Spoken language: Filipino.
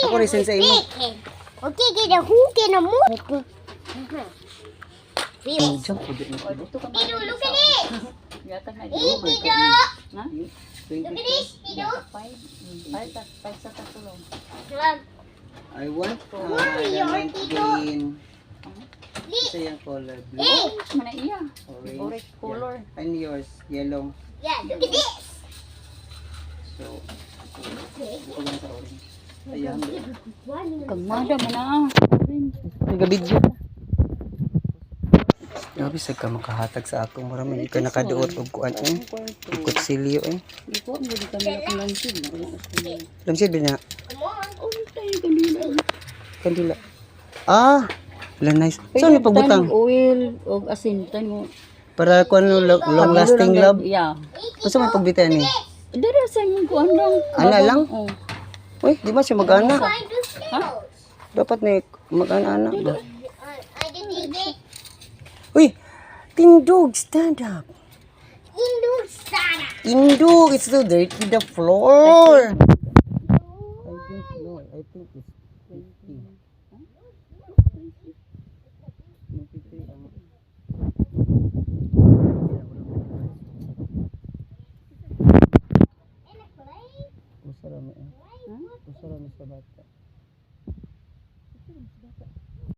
Ako rin sa imo. Okay, kita hukin na mo. Diyan ko din. Tido, look at it. Yata na Hey, Tido. Na? Look at this, Tido. Five sa tatulong. I want Warrior, diamond Tito. green. Isa yung color blue. Hey. Mana iya? Orange. Orange color. Yeah. And yours, yellow. Yeah, look at this. So, ito lang sa orange. Ayan. Kagmada man na. Nagabidyo. Grabe sa ka makahatag sa ako. Marami hindi ka nakaduot og kuan eh. Og kutsilyo eh. Di ko mo di kami akong lansin. Lamsid ba na? Come on. Oh, tayo kanila. Kandila. Ah! Wala nice. Saan may pagbutang? Oil o asin tayo. Para kuan long lasting love. Yeah. Basta may pagbitan ni. Dere sa imong kuan lang. Ana lang? Oh. Uy, di ba siya mag-ana? I do skills. Dapat ni mag-ana ba? I did it. Uy! Tindog! Stand up! Hindustana. Tindog! It's so dirty the floor! I think no. I think it's 50. 53 ang... Usarami eh. Usarami sa bata.